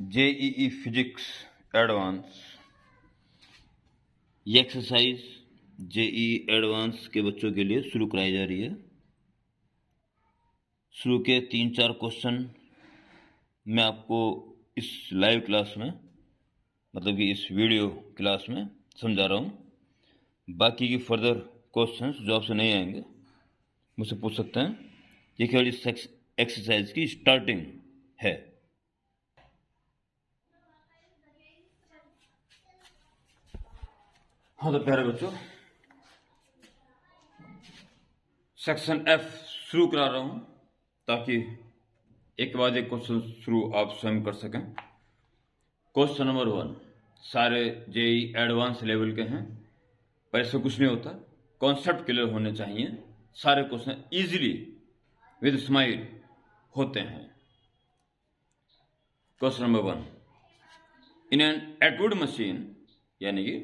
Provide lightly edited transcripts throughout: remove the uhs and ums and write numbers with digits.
JEE physics advance. ये exercise JEE advance के बच्चों के लिए शुरू कराई जा रही है। शुरू के 3-4 क्वेश्चन मैं आपको इस लाइव क्लास में, मतलब कि इस वीडियो क्लास में समझा रहा हूँ। बाकी की फर्दर क्वेश्चंस जो आपसे नहीं आएंगे मुझसे पूछ सकते हैं। ये केवल इस एक्सरसाइज की स्टार्टिंग है। हाँ तो प्यारे बच्चों, सेक्शन एफ शुरू करा रहा हूं ताकि एक के बाद एक क्वेश्चन शुरू आप स्वयं कर सकें। क्वेश्चन नंबर 1 सारे जेई एडवांस लेवल के हैं, पर ऐसा कुछ नहीं होता। कॉन्सेप्ट क्लियर होने चाहिए। सारे क्वेश्चन इजीली विद स्माइल होते हैं। Question number 1, in an Atwood machine, यानी कि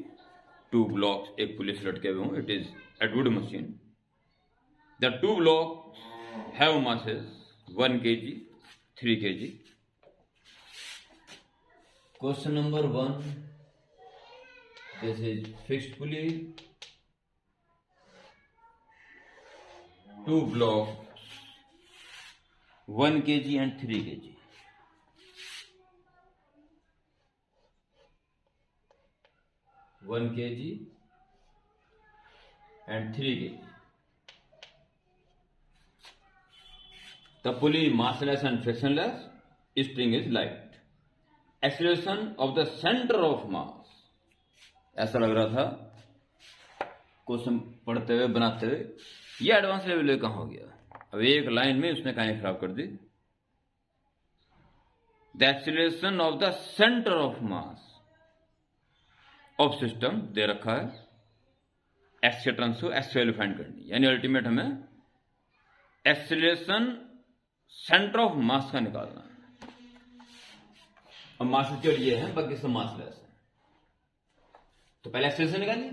2 ब्लॉक्स एक पुलिस लटके हुए हों, it is Atwood machine. The 2 blocks have masses 1 kg, 3 kg. Question number 1, this is fixed pulley, 2 blocks 1 kg and 3 kg. One kg and 3 kg. The pulley massless and frictionless, spring is light. Acceleration of the center of mass. ऐसा लग रहा था question पढ़ते हुए, बनाते हुए, ये advance level कहाँ हो गया। अब एक लाइन में उसने कहानी खराब कर दी। The acceleration of the centre of mass of system दे रखा है। एक्स के टर्म्स को एक्स वैल्यू फाइंड करनी, यानी अल्टीमेट हमें एक्सीलरेशन सेंटर ऑफ मास का निकालना है। अब मास जो ये है, बाकी सब मासलेस है, तो पहले एक्सेलरेशन निकालिए।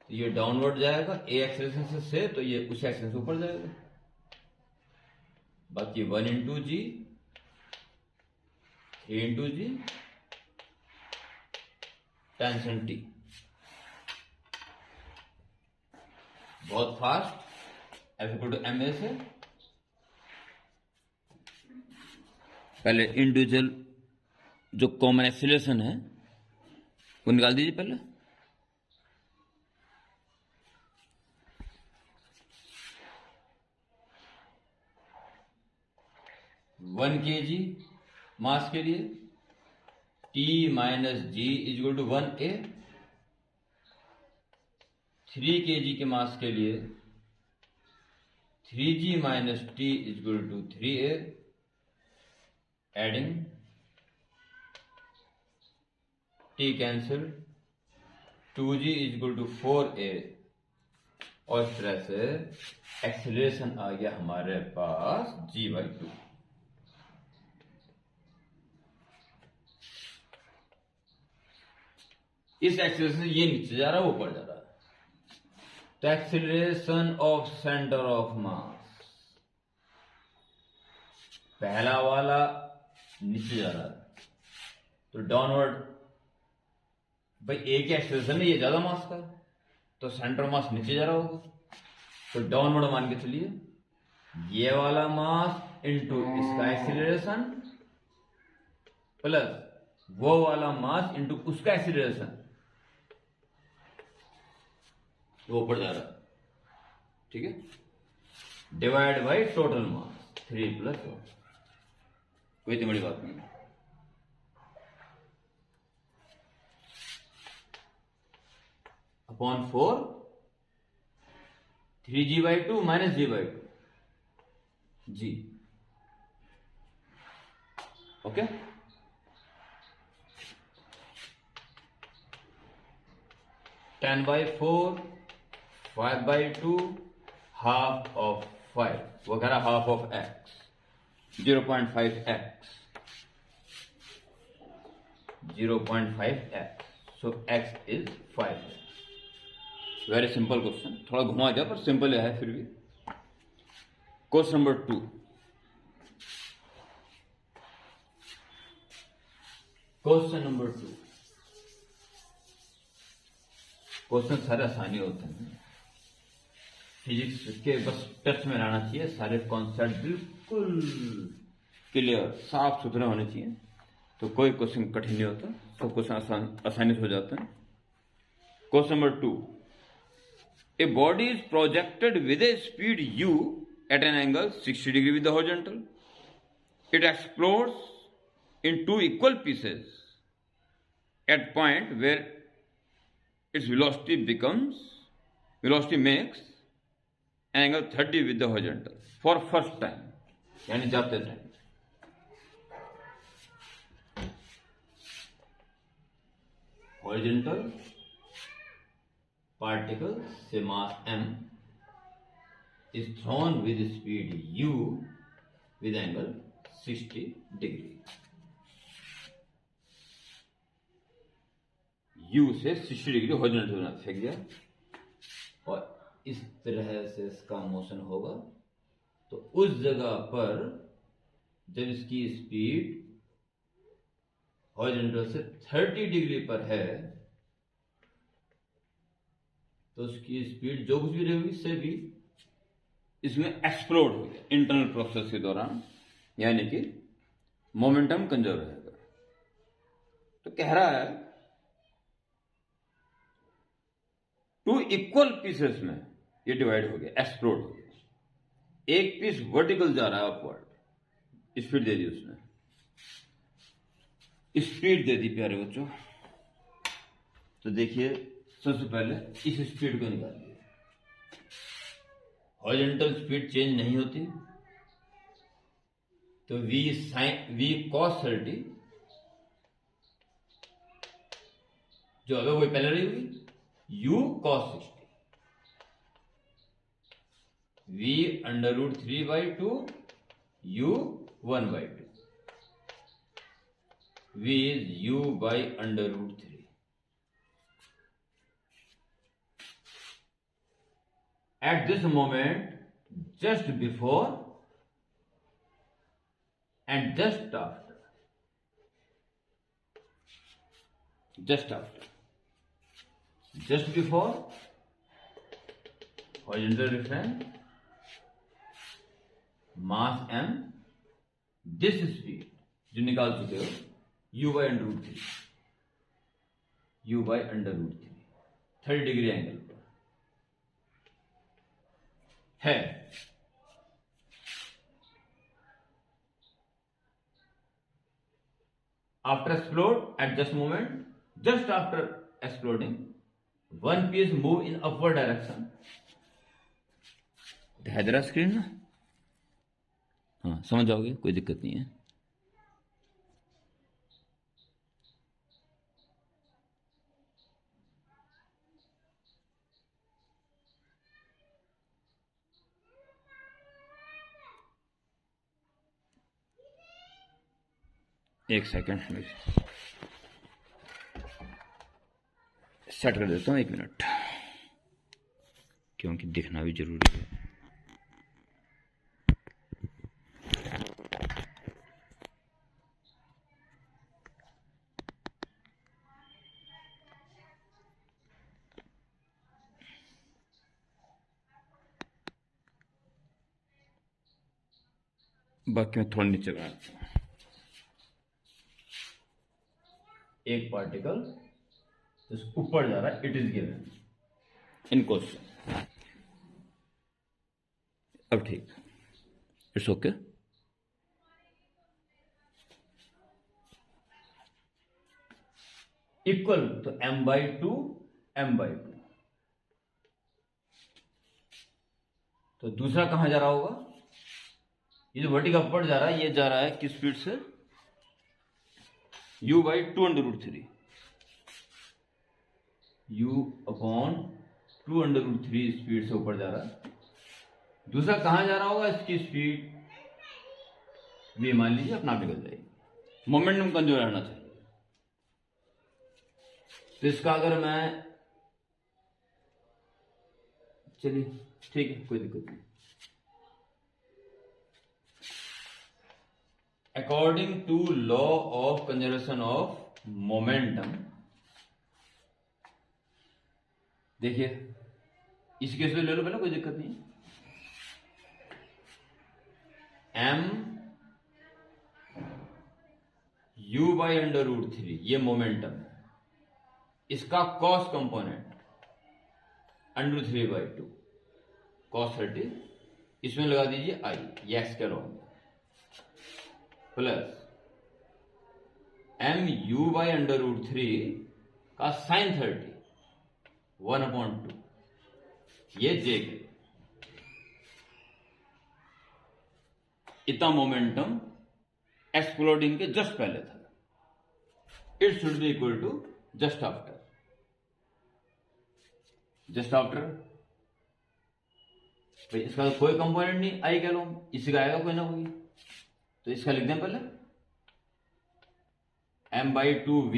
तो ये डाउनवर्ड जाएगा ए एक्सेलरेशन से, तो ये उस एक्सेलरेशन से ऊपर जाएगा। बाकी 1 into g, 3 into g, tension T. बहुत fast, F equal to m a से पहले इंडिविजुअल जो कॉमन एक्सीलरेशन है वो निकाल दीजिए। पहले वन के जी मास के लिए T minus g is equal to 1A। 3 kg के मास के लिए 3G minus T is equal to 3A। Adding T cancel, 2G is equal to 4A। और इस तरह से एक्सीलरेशन आ गया हमारे पास G/2। इस एक्सीलरेशन से ये नीचे जा रहा है, ऊपर जा रहा है। तो एक्सीलरेशन ऑफ सेंटर ऑफ मास, पहला वाला नीचे जा रहा है, तो डाउनवर्ड, भाई एक एक्सीलरेशन है, ये ज्यादा मास का, तो सेंटर मास नीचे जा रहा होगा, तो डाउनवर्ड मान के चलिए। ये वाला मास इंटू इसका एक्सीलरेशन प्लस वो वाला मास इंटू उसका एक्सीलरेशन, वो ऊपर जा रहा है, ठीक है। डिवाइड बाई टोटल मास 3 + 1, कोई इतनी बड़ी बात नहीं। Upon 4 3G/2 minus G/2 g, okay. Ten by 4, 5/2, half of 5 वगैरह, half of x, 0.5x, 0.5x, so x is 5। Very simple question, थोड़ा घुमा गया पर सिंपल है फिर भी। Question number 2, question number 2। Question सारे आसानी होते हैं, फिजिक्स के बस टच में रहना चाहिए, सारे कॉन्सेप्ट बिल्कुल क्लियर साफ सुथरे होने चाहिए, तो कोई क्वेश्चन कठिन नहीं होता, सब क्वेश्चन आसानी से हो जाते हैं। Question number 2, a body is projected with a speed u at an angle 60 degree with the horizontal. It explodes in two equal pieces at point where its velocity makes an angle 30 with the horizontal for first time, यानी जाते time. Horizontal particle say mass m is thrown with speed u with angle 60 degree। u से 60 degree horizontal फेंक दिया और इस तरह से इसका मोशन होगा, तो उस जगह पर जब इसकी स्पीड हॉरिजॉन्टल से 30 डिग्री पर है तो उसकी स्पीड जो कुछ भी रहेगी इससे भी इसमें एक्सप्लोड हो गया इंटरनल प्रोसेस के दौरान, यानी कि मोमेंटम कंजर्व रहेगा। तो कह रहा है टू इक्वल पीसेस में ये डिवाइड हो गया, एक्सप्लोड हो गया। एक पीस वर्टिकल जा रहा है अपवर्ड, स्पीड दे दी उसने, स्पीड दे दी प्यारे बच्चों। तो देखिए सबसे पहले इस स्पीड को निकालिए। हॉरिजॉन्टल स्पीड चेंज नहीं होती, तो v cos 30 जो अगर वही पहले रही हुई u cos 60, v √3/2 u 1/2, v is u by √3। At this moment, just before and just after, just before horizontal reference, mass m, this speed जो निकाल चुके हो u by √3, u by √3 30 degree angle पर है। After explode, at just moment, just after exploding, one piece move in upward direction। दिखाई दे रहा screen में? हाँ, समझ जाओगे, कोई दिक्कत नहीं है। एक सेकंड में सेट कर देता हूँ, 1 मिनट, क्योंकि दिखना भी जरूरी है। बाकी मैं थोड़ा नीचे बनाता हूँ। एक पार्टिकल ऊपर जा रहा है, it is given in question. अब ठीक, इट्स ओके। इक्वल तो m/2 m/2। तो दूसरा कहां जा रहा होगा? ये जो वर्टिकल अपवर्ड जा रहा है, ये जा रहा है किस स्पीड से? u by 2√3, u/2√3 स्पीड से ऊपर जा रहा है। दूसरा कहां जा रहा होगा? इसकी स्पीड v मान लीजिए, अपना आप निकल जाएगी, मोमेंटम कंजर्व रहना चाहिए। तो इसका अगर मैं, चलिए ठीक है, कोई दिक्कत नहीं। According to law of conservation of momentum, देखिए इस केस में ले लो पहले, कोई दिक्कत नहीं। M u by under root 3, ये मोमेंटम है, इसका कॉस कंपोनेंट अंडर 3/2 कॉस 30, इसमें लगा दीजिए आई, ये एक्स के long, plus m u by under root 3 का साइन 30 1/2, ये जे के, इतना मोमेंटम एक्सप्लोडिंग के जस्ट पहले था। It should be equal to just after, just after भाई इसका कोई कंपोनेंट नहीं, आई कह लो, इसी का आएगा कोई ना कोई, तो इसका लिख दें पहले m/2v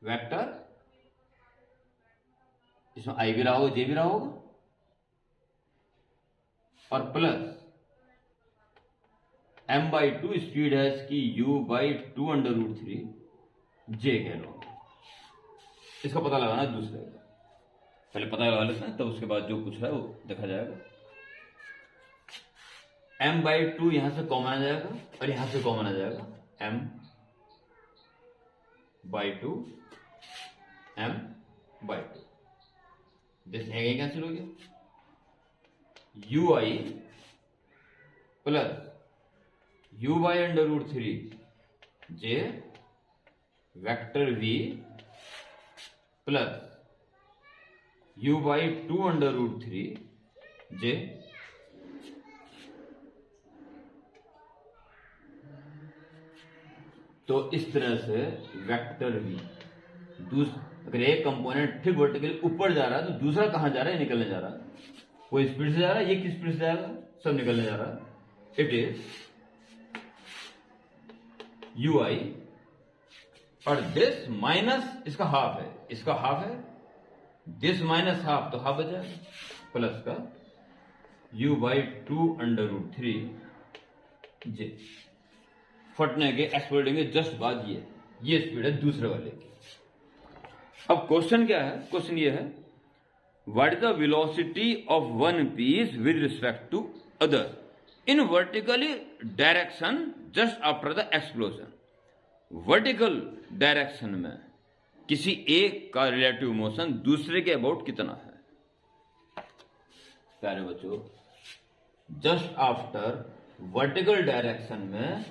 वेक्टर, इसमें आई भी रहा होगा जे भी रहा होगा, और प्लस m/2 स्पीड है इसकी u/2 अंडर रूट 3 जे कह लो। इसका पता लगाना दूसरे का, पहले पता लगा लेते हैं, तब उसके बाद जो कुछ है वो देखा जाएगा। m/2 यहां से कॉमन आ जाएगा और यहां से कॉमन आ जाएगा, m/2 m/2, देखेंगे कैंसिल हो गया, ui plus u by under root 3 j vector v plus u/2 under root 3 j तो इस तरह से वेक्टर v, अगर एक कंपोनेंट ठीक वर्टिकली ऊपर जा रहा है तो दूसरा कहां जा रहा है, निकलने जा रहा है, कोई स्पीड से जा रहा है, ये किस स्पीड से जाएगा, सब निकलने जा रहा है। इट इज ui और दिस माइनस इसका हाफ है, इसका हाफ है, दिस माइनस हाफ तो हाफ बचा, प्लस का u/2 अंडर रूट 3 जे, फटने के एक्सप्लोडिंग के जस्ट बाद ये स्पीड है दूसरे वाले की। अब क्वेश्चन क्या है, क्वेश्चन ये है what is the velocity of one piece with respect to other in vertically direction just after the explosion. Vertical direction में किसी एक का रिलेटिव मोशन दूसरे के अबाउट कितना है। प्यारे बच्चों, जस्ट आफ्टर वर्टिकल डायरेक्शन में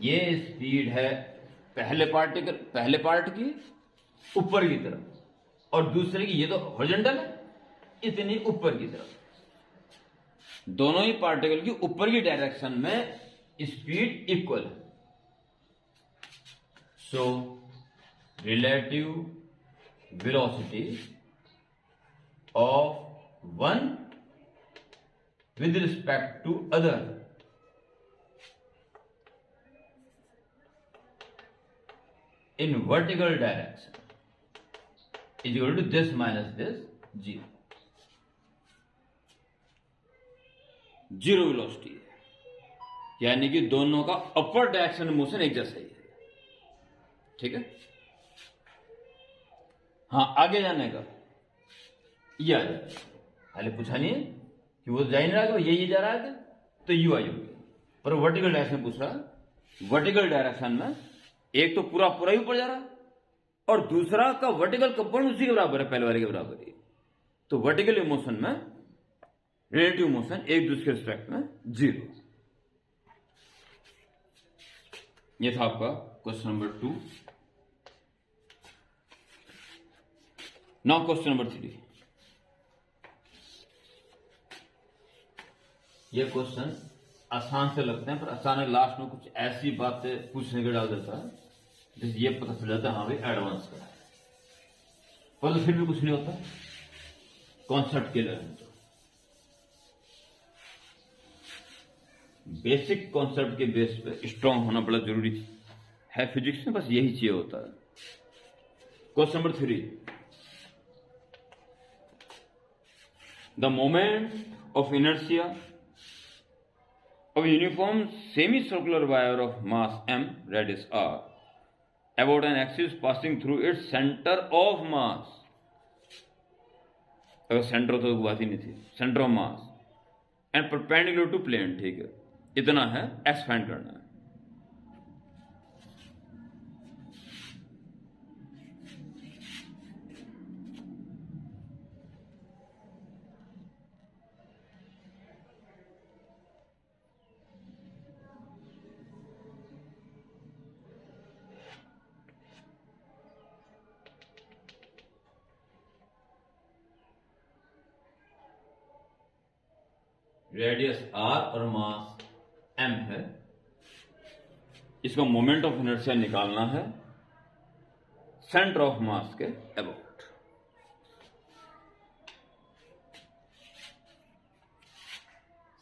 ये स्पीड है पहले पार्ट की ऊपर की तरफ, और दूसरे की ये तो हॉरिजॉन्टल है इतनी ऊपर की तरफ, दोनों ही पार्टिकल की ऊपर की डायरेक्शन में स्पीड इक्वल है। So relative velocity of one with respect to other in vertical direction is equal to this minus this, 0 velocity है, यानी कि दोनों का अपर डायरेक्शन मोशन एक जैसा ही है। ठीक है, हाँ आगे जाने का ये आ जाएगा, पहले पूछा नहीं है कि वो जा ही नहीं रहा था, ये जा रहा है तो यू आई होगी, पर वर्टिकल डायरेक्शन पूछ रहा है, वर्टिकल डायरेक्शन में एक तो पूरा ही ऊपर जा रहा है और दूसरा का वर्टिकल कंपोनेंट उसी के बराबर है, पहले वाले के बराबर ही, तो वर्टिकल मोशन में रिलेटिव मोशन एक दूसरे के रिस्पेक्ट में 0। ये था आपका question number 2। Now question number 3। ये क्वेश्चन आसान से लगते हैं, पर अचानक लास्ट में कुछ ऐसी बातें पूछने के डाल देता है जैसे ये पता चल जाता है हाँ भाई एडवांस का है, पर तो फिर भी कुछ नहीं होता कॉन्सेप्ट के लिए। तो बेसिक कॉन्सेप्ट के बेस पे स्ट्रांग होना बड़ा जरूरी है फिजिक्स में, बस यही चाहिए होता है। Question number 3, the moment of inertia of a uniform semicircular wire of mass m, radius r about an axis passing through its centre of mass, अगर सेंटर तो बात ही नहीं थी, centre of mass and perpendicular to plane, ठीक है, इतना है, एक्स फाइंड करना है। रेडियस आर और मास एम है, इसका मोमेंट ऑफ इनर्शिया निकालना है सेंटर ऑफ मास के अबाउट।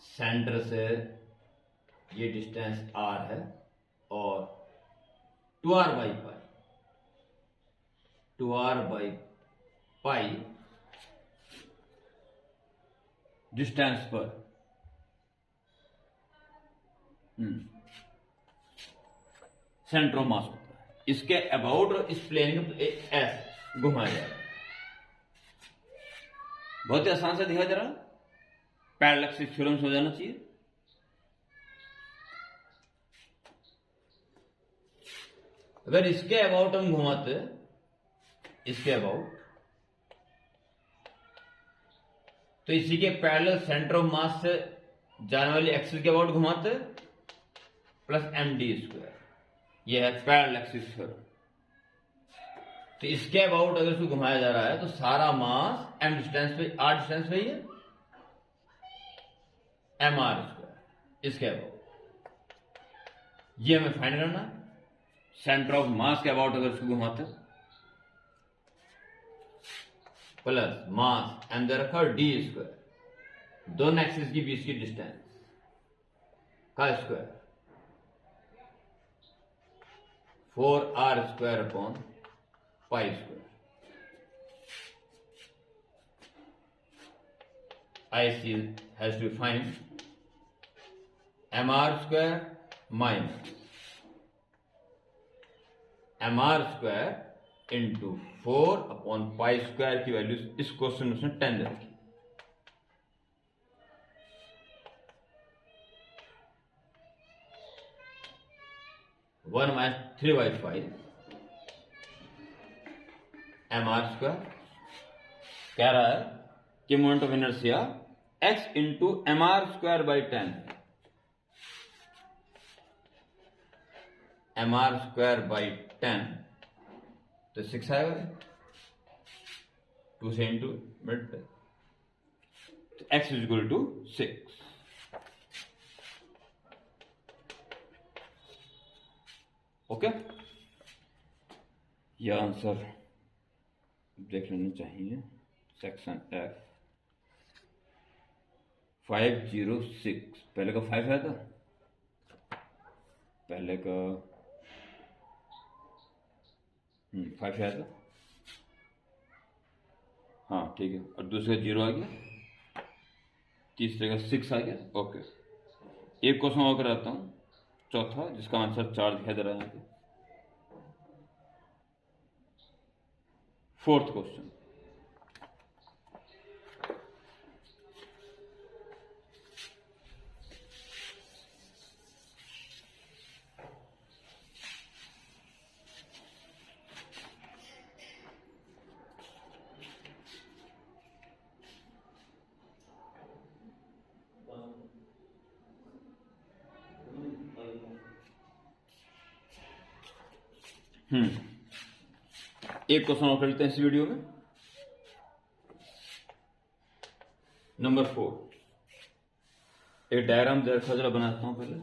सेंटर से ये डिस्टेंस आर है और 2r by pi, 2r by pi distance पर सेंटर ऑफ मास होता है, इसके अबाउट और इस प्लेन में ऐसे घुमाया जा रहा है। बहुत ही आसान से दिखाई दे रहा है, पैरेलल एक्सिस थ्योरम हो जाना चाहिए। अगर इसके अबाउट हम घुमाते, इसके अबाउट, तो इसी के पैरेलल सेंटर ऑफ मास से जाने वाली एक्सिस के अबाउट घुमाते प्लस md², यह है पैरेलल एक्सिस थ्योरम। तो इसके अबाउट अगर इसको घुमाया जा रहा है तो सारा मास m डिस्टेंस पे, r डिस्टेंस पे ही है, mr², इसके अबाउट ये हमें फाइंड करना है। सेंटर ऑफ मास के अबाउट अगर इसको घुमाते प्लस मास अंदर रखा और d², दोनों एक्सिस के बीच की डिस्टेंस का square, 4r² upon π²। IC has to find mr² minus mr² into 4 अपॉन π² की वैल्यू इस क्वेश्चन में उसने 10 रखी। वन माइनस 3/5 mr², कह रहा है कि moment of inertia x into mr²/10, mr²/10 तो 6 आएगा, 2 से इंटू मल्टीप्लाई, तो x is equal to 6। Okay, यह आंसर देख लेना चाहिए। सेक्शन F 506, पहले का 5 है था, पहले का 5 आया था, हाँ ठीक है, और दूसरे का 0 आ गया, तीसरे का 6 आ गया। ओके, एक क्वेश्चन और कराता हूँ, चौथा, जिसका आंसर 4 दिखाई दे रहा है यहाँ पे। फोर्थ क्वेश्चन, एक क्वेश्चन और कर लेते हैं इस वीडियो में। नंबर 4, एक डायग्राम देखा, जरा बनाता हूं पहले।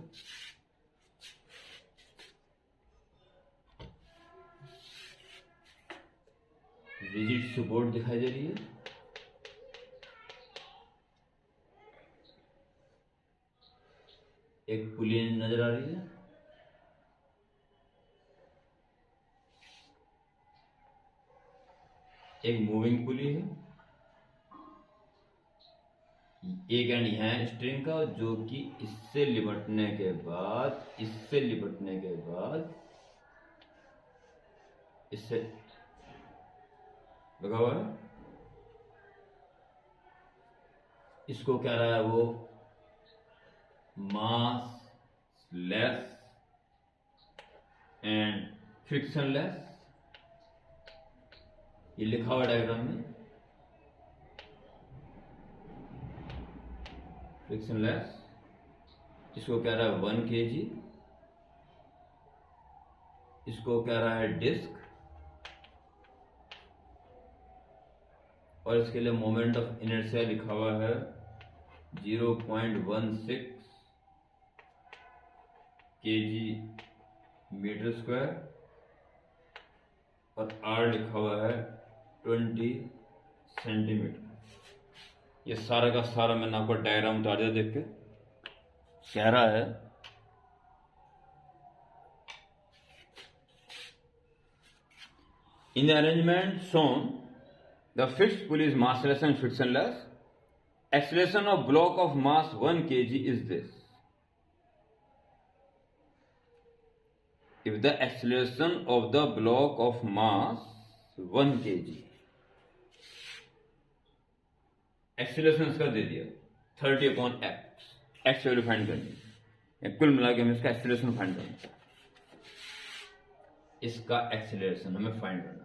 रिजिड सपोर्ट दिखाई दे रही है, एक पुली नजर आ रही है, एक मूविंग पुली है, एक एंड यहां है स्ट्रिंग का, जो कि इससे लिपटने के बाद इससे लगा हुआ है, इसको कह रहा है वो मास लेस एंड फ्रिक्शनलेस। ये लिखा हुआ डायग्राम में, फ्रिक्शनलेस। इसको कह रहा है 1 kg, इसको कह रहा है डिस्क, और इसके लिए मोमेंट ऑफ इनर्शिया लिखा हुआ है 0.16 kg मीटर स्क्वायर, और R लिखा हुआ है 20 सेंटीमीटर। ये सारा का सारा मैंने आपको डायग्राम उतार दिया, देख के कह रहा है in the arrangement shown the fixed pulley is massless and frictionless. Acceleration of block of mass 1 kg is this. If the acceleration of the block of mass 1 kg, acceleration इसका दे दिया 30/x, एक्स वैल्यू फाइंड करनी है, कुल मिला के हमें इसका acceleration find करना है, इसका एक्सीलरेशन हमें फाइंड करना है।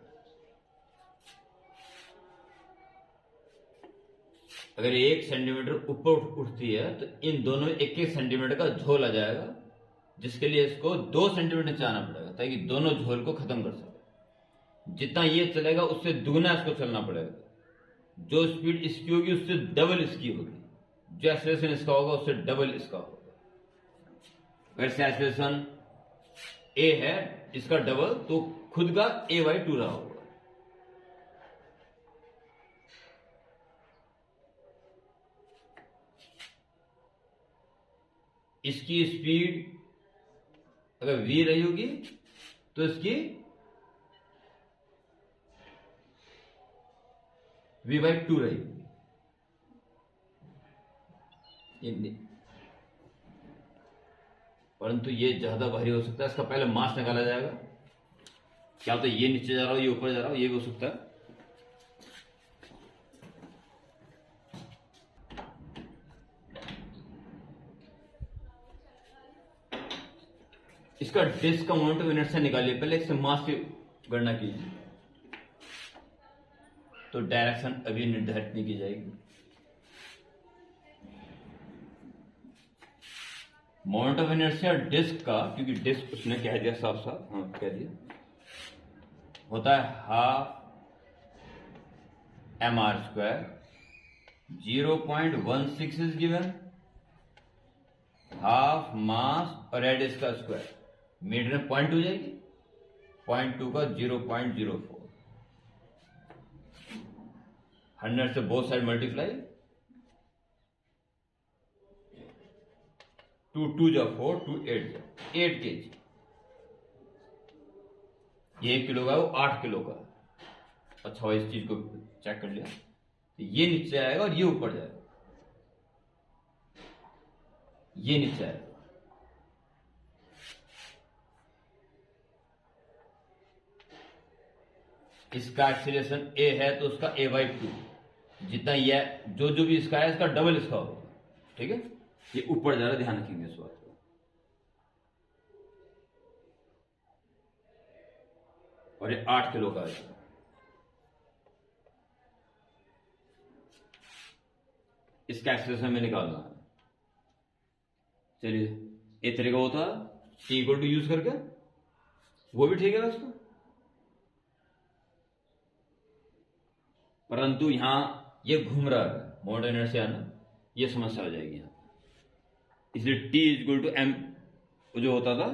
अगर 1 सेंटीमीटर ऊपर उठती है तो इन दोनों में 1-1 सेंटीमीटर का झोल आ जाएगा, जिसके लिए इसको 2 सेंटीमीटर नीचे आना पड़ेगा ताकि दोनों झोल को खत्म कर सके। जितना ये चलेगा उससे दुगना इसको चलना पड़ेगा। जो स्पीड इसकी होगी उससे डबल इसकी होगी, जो एक्सेलरेशन इसका होगा उससे डबल इसका होगा। अगर एक्सेलरेशन ए है इसका डबल, तो खुद का a/2 रहा होगा। इसकी स्पीड अगर v रही होगी तो इसकी v/2 रहेगी। परंतु ये ज्यादा भारी हो सकता है, इसका पहले मास निकाला जाएगा। क्या तो ये नीचे जा रहा हो, ये ऊपर जा रहा हो, ये भी हो सकता है। इसका डिस्क का मोमेंट ऑफ इनर्शिया निकालिए, पहले इससे मास की गणना कीजिए। तो डायरेक्शन अभी निर्धारित नहीं की जाएगी। मोमेंट ऑफ इनर्शिया डिस्क का, क्योंकि डिस्क उसने कह दिया साफ साफ, हाँ कह दिया, होता है 12 mr²। 0.16 इज गिवन, हाफ मास और रेडियस का स्क्वायर, मीटर में 0.2 जाएगी, 0.2 का 0.04, 100 से बोथ साइड मल्टीप्लाई, 2 2 जा 4, 2 8 जा 8 kg। ये 1 किलो का है, वो 8 किलो का है। अच्छा, इस चीज को चेक कर लिया, तो ये नीचे आएगा और ये ऊपर जाएगा, ये नीचे आएगा। इसका एक्सीलरेशन a है तो उसका a/2, जितना ये जो भी इसका है इसका डबल इसका होगा। ठीक है, ये ऊपर जा रहा है, ध्यान रखेंगे इस बात को। और ये 8 किलो का है। इसका एक्सीलरेशन में निकालना है। चलिए, एक तरीका होता है t = यूज करके, वो भी ठीक है वैसे, परंतु यहां ये घूम रहा है मोमेंट ऑफ इनर्शिया ना, ये समस्या हो जाएगी यहां। इसलिए t = m जो होता था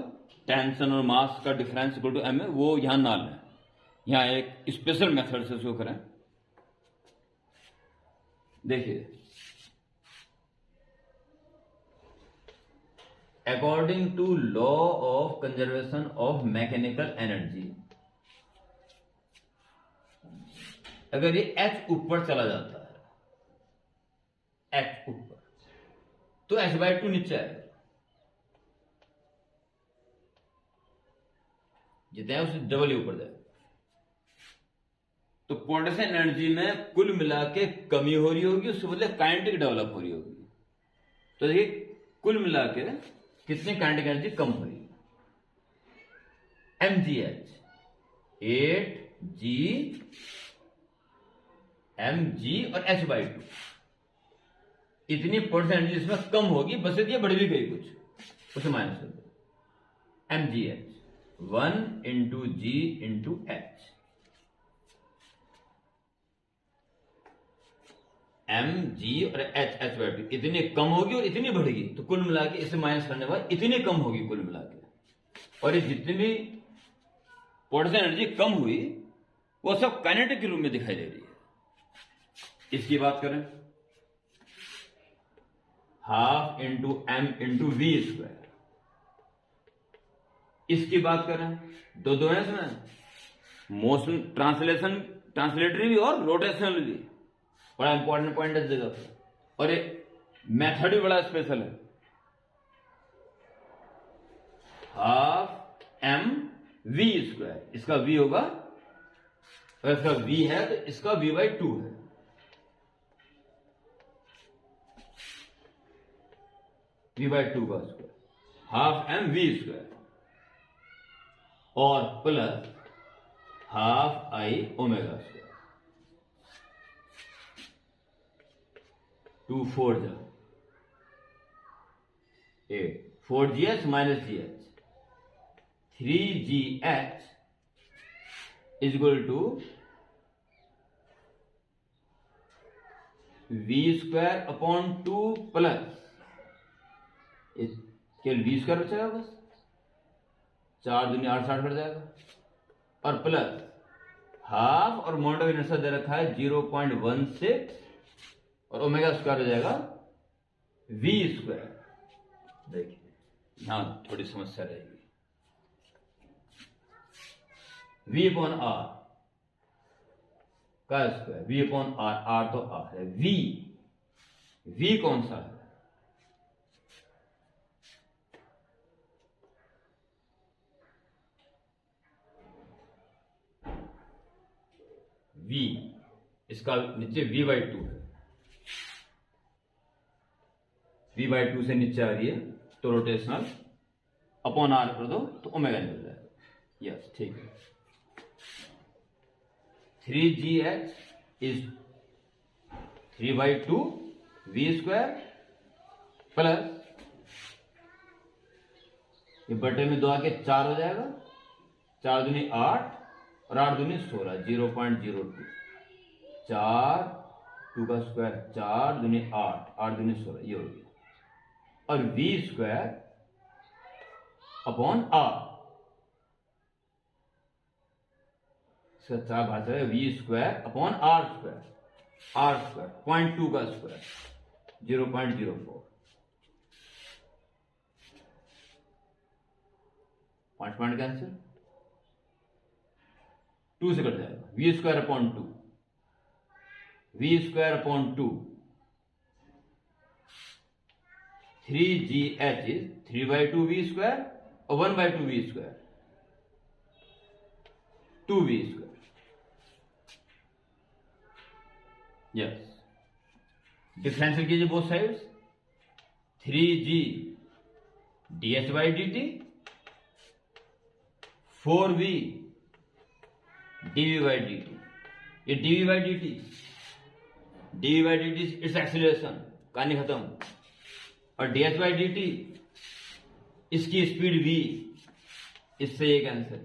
टेंशन और मास का डिफरेंस = m है, वो यहां ना लें। यहां एक स्पेशल मेथड से इसको करें। देखिए, according to law of conservation of mechanical energy, अगर ये h ऊपर चला जाता है, h ऊपर, तो h/2 नीचे आएगा। जितना है उससे डबल ही ऊपर जाएगा। तो पोटेंशियल एनर्जी में कुल मिला के कमी हो रही होगी, उसके बदले काइनेटिक डेवलप हो रही होगी। तो देखिए कुल मिला के कितनी काइनेटिक एनर्जी कम हो रही है, mgh 8g mg और h/2 इतनी पोटेंशियल एनर्जी इसमें कम होगी, बस ये बढ़ भी गई कुछ, उसे माइनस कर दो। mgh 1 इंटू जी इंटू एच, mg और h/2 इतनी कम होगी और इतनी बढ़ेगी, तो कुल मिला के इसे माइनस करने के बाद इतनी कम होगी कुल मिला के। और ये जितनी भी पोटेंशियल एनर्जी कम हुई वो सब काइनेटिक के रूप में दिखाई दे रही है। इसकी बात करें, half into m into v square. इसकी बात करें, दो है इसमें, मोशन ट्रांसलेटरी भी और रोटेशनल भी, बड़ा इंपॉर्टेंट पॉइंट है इस जगह पर। और ये मेथड भी बड़ा स्पेशल है, हाफ एम वी स्क्वायर। इसका वी होगा, अगर इसका वी है तो इसका v/2 है। v/2 का square, half M V square और plus half I omega square. 2 4 जा 8, 4gh minus gh, 3gh is equal to v square upon 2 plus केवल v स्क्वायर बचेगा, बस 4 दूनी 8 60 कट जाएगा, और प्लस हाफ और मोमेंट ऑफ इनर्शिया दे रखा है 0.16 और ओमेगा स्क्वायर हो जाएगा v स्क्वायर। देखिए यहां थोड़ी समस्या रहेगी, v अपॉन आर का square, v upon r, r तो आर है, v कौन सा है, v, इसका नीचे v/2 है, v/2 से नीचे आ रही है तो रोटेशनल, अपॉन आर कर दो तो ओमेगा निकल जाएगा। यस ठीक है, 3gh is 3/2 v square plus ये बटे में 2 आके 4 हो जाएगा, 4 दूनी 8 और 8 दूनी 16, 0.02, 4 2 का स्क्वायर, 4 दूनी 8, 8 दूनी 16, ये हो गया। और v स्क्वायर अपॉन आर, इसका 4 भाग है, v square upon r square, r square 0.2 का स्क्वायर 0.04, 5 पॉइंट कैंसिल, 2 से कट जाएगा, v square upon 2, v square upon 2, 3gh is 3/2 v square और 1/2 v square, 2v square. Yes, differential कीजिए both sides, 3g dh/dt, 4v dv/dt। ये dv/dt it's acceleration, कहानी खत्म। और dh/dt इसकी स्पीड v, इससे ये cancel,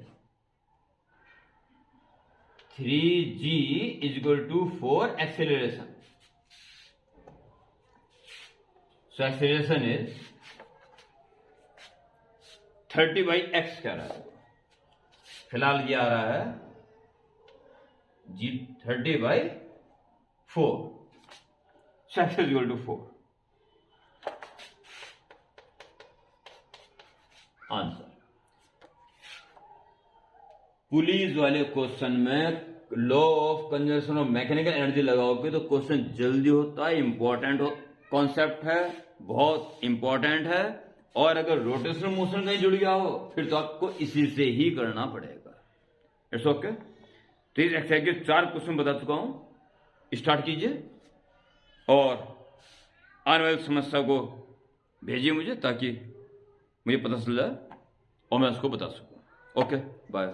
3g is equal to 4 acceleration, so acceleration is 30/x कह रहा है, फिलहाल ये आ रहा है g 30/4, सो x is equal to 4। Answer, pulleys वाले क्वेश्चन में law of conservation of mechanical energy लगाओगे तो क्वेश्चन जल्दी होता है, इंपॉर्टेंट कॉन्सेप्ट है, बहुत इंपॉर्टेंट है। और अगर रोटेशनल मोशन कहीं जुड़ गया हो फिर तो आपको इसी से ही करना पड़ेगा। It's okay. तो इस एक्सरसाइज के 4 क्वेश्चन बता चुका हूं, स्टार्ट कीजिए और आने वाली समस्या को भेजिए मुझे, ताकि मुझे पता चल जाए और मैं उसको बता सकूं। Okay, bye.